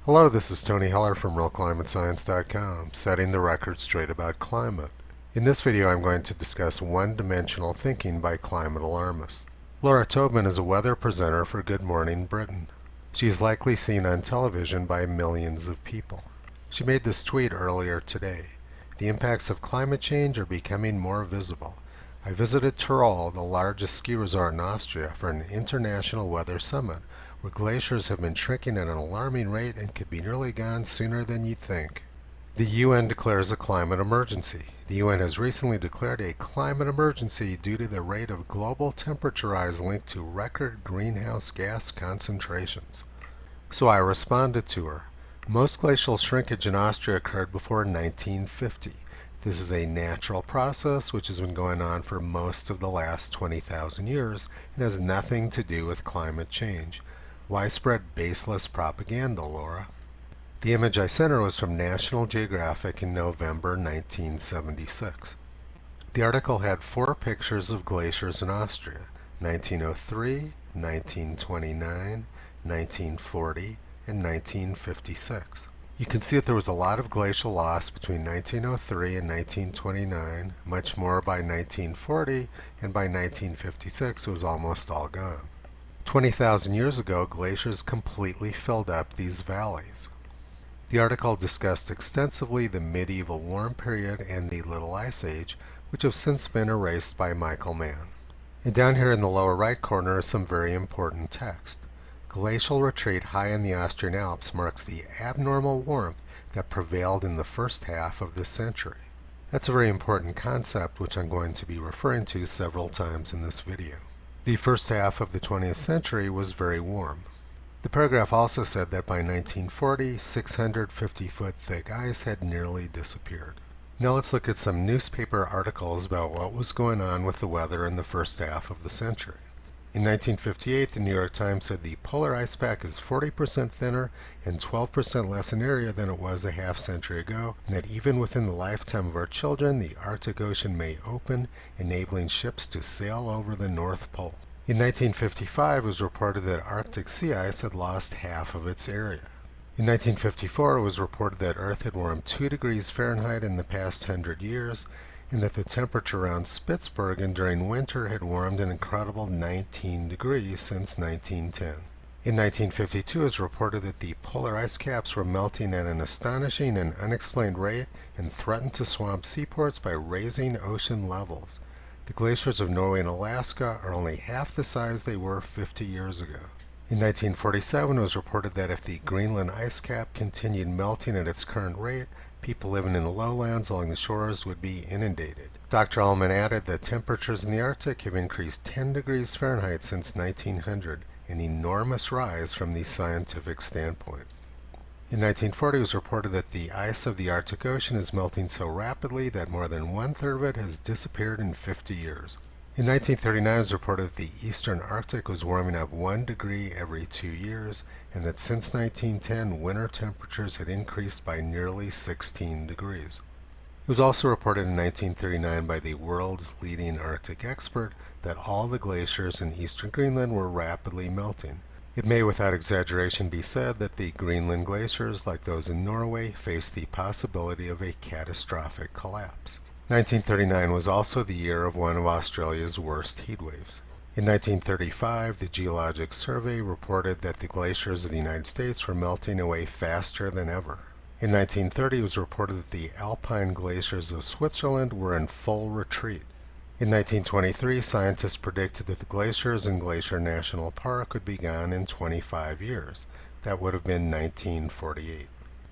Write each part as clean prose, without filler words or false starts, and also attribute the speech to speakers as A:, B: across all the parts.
A: Hello, this is Tony Heller from RealClimateScience.com, setting the record straight about climate. In this video, I'm going to discuss one-dimensional thinking by climate alarmists. Laura Tobin is a weather presenter for Good Morning Britain. She is likely seen on television by millions of people. She made this tweet earlier today. The impacts of climate change are becoming more visible. I visited Tyrol, the largest ski resort in Austria, for an international weather summit, where glaciers have been shrinking at an alarming rate and could be nearly gone sooner than you'd think. The UN declares a climate emergency. The UN has recently declared a climate emergency due to the rate of global temperature rise linked to record greenhouse gas concentrations. So I responded to her. Most glacial shrinkage in Austria occurred before 1950. This is a natural process which has been going on for most of the last 20,000 years and has nothing to do with climate change. Why spread baseless propaganda, Laura? The image I sent her was from National Geographic in November 1976. The article had 4 pictures of glaciers in Austria: 1903, 1929, 1940, and 1956. You can see that there was a lot of glacial loss between 1903 and 1929, much more by 1940, and by 1956 it was almost all gone. 20,000 years ago, glaciers completely filled up these valleys. The article discussed extensively the medieval warm period and the Little Ice Age, which have since been erased by Michael Mann. And down here in the lower right corner is some very important text. Glacial retreat high in the Austrian Alps marks the abnormal warmth that prevailed in the first half of this century. That's a very important concept which I'm going to be referring to several times in this video. The first half of the 20th century was very warm. The paragraph also said that by 1940, 650-foot thick ice had nearly disappeared. Now let's look at some newspaper articles about what was going on with the weather in the first half of the century. In 1958, the New York Times said the polar ice pack is 40% thinner and 12% less in area than it was a half century ago, and that even within the lifetime of our children, the Arctic Ocean may open, enabling ships to sail over the North Pole. In 1955, it was reported that Arctic sea ice had lost half of its area. In 1954, it was reported that Earth had warmed 2 degrees Fahrenheit in the past 100 years, and that the temperature around Spitsbergen during winter had warmed an incredible 19 degrees since 1910. In 1952, it was reported that the polar ice caps were melting at an astonishing and unexplained rate and threatened to swamp seaports by raising ocean levels. The glaciers of Norway and Alaska are only half the size they were 50 years ago. In 1947, it was reported that if the Greenland ice cap continued melting at its current rate, people living in the lowlands along the shores would be inundated. Dr. Ullman added that temperatures in the Arctic have increased 10 degrees Fahrenheit since 1900, an enormous rise from the scientific standpoint. In 1940, it was reported that the ice of the Arctic Ocean is melting so rapidly that more than 1/3 of it has disappeared in 50 years. In 1939, it was reported that the eastern Arctic was warming up 1 degree every 2 years, and that since 1910, winter temperatures had increased by nearly 16 degrees. It was also reported in 1939 by the world's leading Arctic expert that all the glaciers in eastern Greenland were rapidly melting. It may without exaggeration be said that the Greenland glaciers, like those in Norway, face the possibility of a catastrophic collapse. 1939 was also the year of one of Australia's worst heat waves. In 1935, the Geologic Survey reported that the glaciers of the United States were melting away faster than ever. In 1930, it was reported that the alpine glaciers of Switzerland were in full retreat. In 1923, scientists predicted that the glaciers in Glacier National Park would be gone in 25 years. That would have been 1948.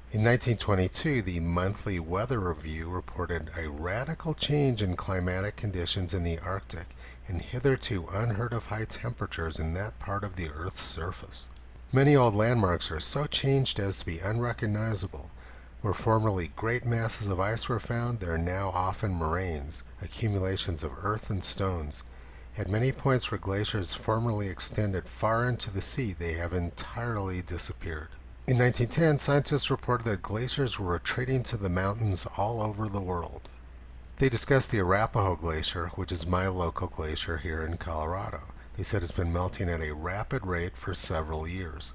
A: In 1922, the Monthly Weather Review reported a radical change in climatic conditions in the Arctic and hitherto unheard of high temperatures in that part of the Earth's surface. Many old landmarks are so changed as to be unrecognizable. Where formerly great masses of ice were found, there are now often moraines, accumulations of earth and stones. At many points where glaciers formerly extended far into the sea, they have entirely disappeared. In 1910, scientists reported that glaciers were retreating to the mountains all over the world. They discussed the Arapahoe Glacier, which is my local glacier here in Colorado. They said it's been melting at a rapid rate for several years.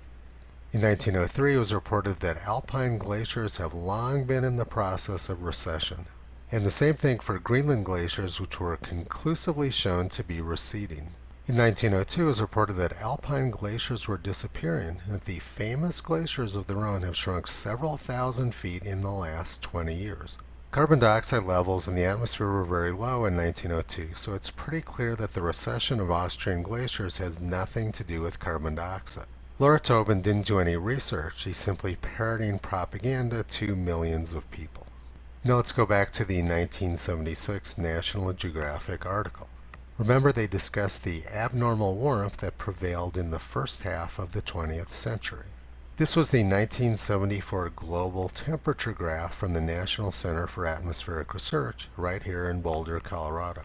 A: In 1903, it was reported that alpine glaciers have long been in the process of recession. And the same thing for Greenland glaciers, which were conclusively shown to be receding. In 1902, it was reported that alpine glaciers were disappearing, and that the famous glaciers of the Rhone have shrunk several thousand feet in the last 20 years. Carbon dioxide levels in the atmosphere were very low in 1902, so it's pretty clear that the recession of Austrian glaciers has nothing to do with carbon dioxide. Laura Tobin didn't do any research, she's simply parroting propaganda to millions of people. Now let's go back to the 1976 National Geographic article. Remember, they discussed the abnormal warmth that prevailed in the first half of the 20th century. This was the 1974 global temperature graph from the National Center for Atmospheric Research right here in Boulder, Colorado.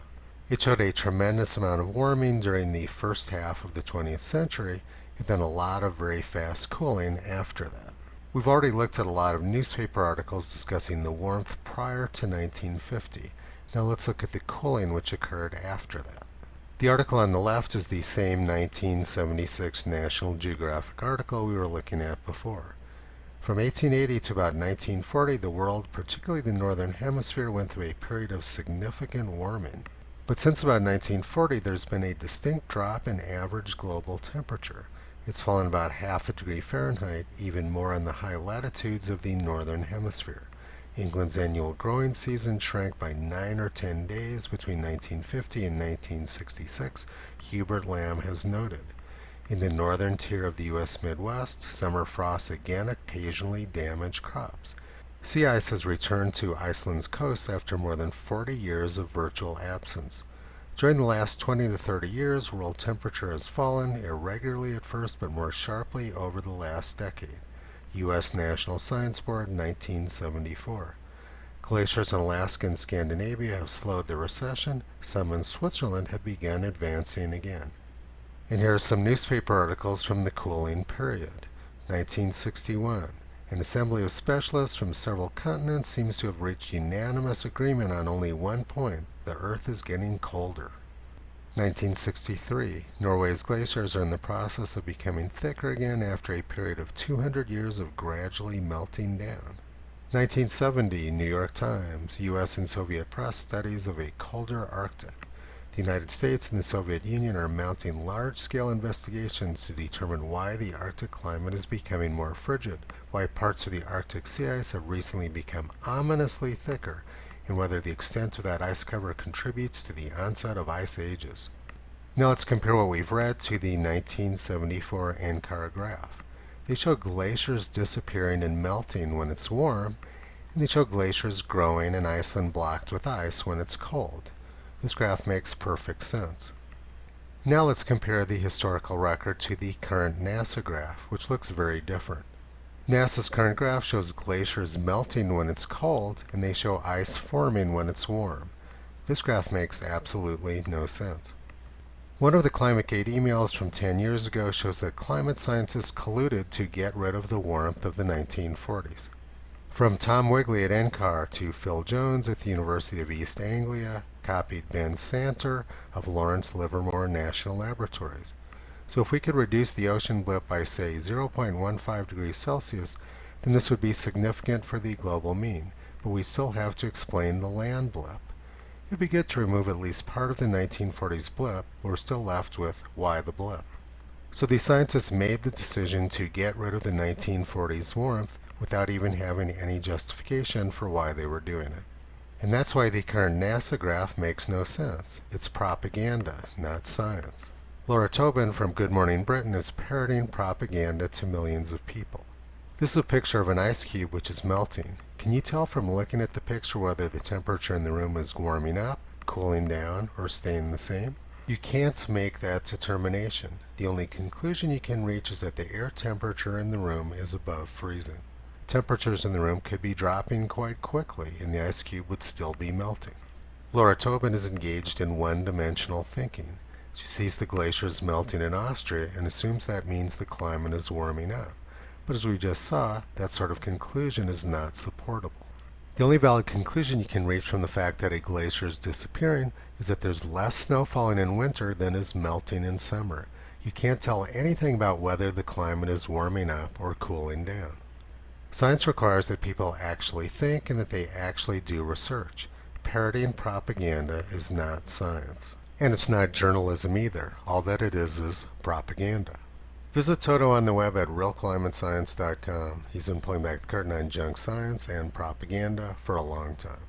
A: It showed a tremendous amount of warming during the first half of the 20th century, and then a lot of very fast cooling after that. We've already looked at a lot of newspaper articles discussing the warmth prior to 1950. Now let's look at the cooling which occurred after that. The article on the left is the same 1976 National Geographic article we were looking at before. From 1880 to about 1940, the world, particularly the northern hemisphere, went through a period of significant warming. But since about 1940, there's been a distinct drop in average global temperature. It's fallen about half a degree Fahrenheit, even more on the high latitudes of the northern hemisphere. England's annual growing season shrank by 9 or 10 days between 1950 and 1966, Hubert Lamb has noted. In the northern tier of the U.S. Midwest, summer frosts again occasionally damage crops. Sea ice has returned to Iceland's coast after more than 40 years of virtual absence. During the last 20 to 30 years, world temperature has fallen, irregularly at first but more sharply over the last decade. U.S. National Science Board, 1974. Glaciers in Alaska and Scandinavia have slowed the recession. Some in Switzerland have begun advancing again. And here are some newspaper articles from the cooling period. 1961. An assembly of specialists from several continents seems to have reached unanimous agreement on only one point: the Earth is getting colder. 1963. Norway's glaciers are in the process of becoming thicker again after a period of 200 years of gradually melting down. 1970. New York Times. U.S. and Soviet press studies of a colder Arctic. The United States and the Soviet Union are mounting large-scale investigations to determine why the Arctic climate is becoming more frigid, why parts of the Arctic sea ice have recently become ominously thicker, and whether the extent of that ice cover contributes to the onset of ice ages. Now let's compare what we've read to the 1974 NCAR graph. They show glaciers disappearing and melting when it's warm, and they show glaciers growing and Iceland blocked with ice when it's cold. This graph makes perfect sense. Now let's compare the historical record to the current NASA graph, which looks very different. NASA's current graph shows glaciers melting when it's cold, and they show ice forming when it's warm. This graph makes absolutely no sense. One of the ClimateGate emails from 10 years ago shows that climate scientists colluded to get rid of the warmth of the 1940s. From Tom Wigley at NCAR to Phil Jones at the University of East Anglia, copied Ben Santer of Lawrence Livermore National Laboratories. So if we could reduce the ocean blip by, say, 0.15 degrees Celsius, then this would be significant for the global mean, but we still have to explain the land blip. It'd be good to remove at least part of the 1940s blip, but we're still left with why the blip. So the scientists made the decision to get rid of the 1940s warmth without even having any justification for why they were doing it. And that's why the current NASA graph makes no sense. It's propaganda, not science. Laura Tobin from Good Morning Britain is parroting propaganda to millions of people. This is a picture of an ice cube which is melting. Can you tell from looking at the picture whether the temperature in the room is warming up, cooling down, or staying the same? You can't make that determination. The only conclusion you can reach is that the air temperature in the room is above freezing. Temperatures in the room could be dropping quite quickly, and the ice cube would still be melting. Laura Tobin is engaged in one-dimensional thinking. She sees the glaciers melting in Austria and assumes that means the climate is warming up. But as we just saw, that sort of conclusion is not supportable. The only valid conclusion you can reach from the fact that a glacier is disappearing is that there's less snow falling in winter than is melting in summer. You can't tell anything about whether the climate is warming up or cooling down. Science requires that people actually think and that they actually do research. Parroting propaganda is not science. And it's not journalism either. All that it is propaganda. Visit Toto on the web at realclimatescience.com. He's been pulling back the curtain on junk science and propaganda for a long time.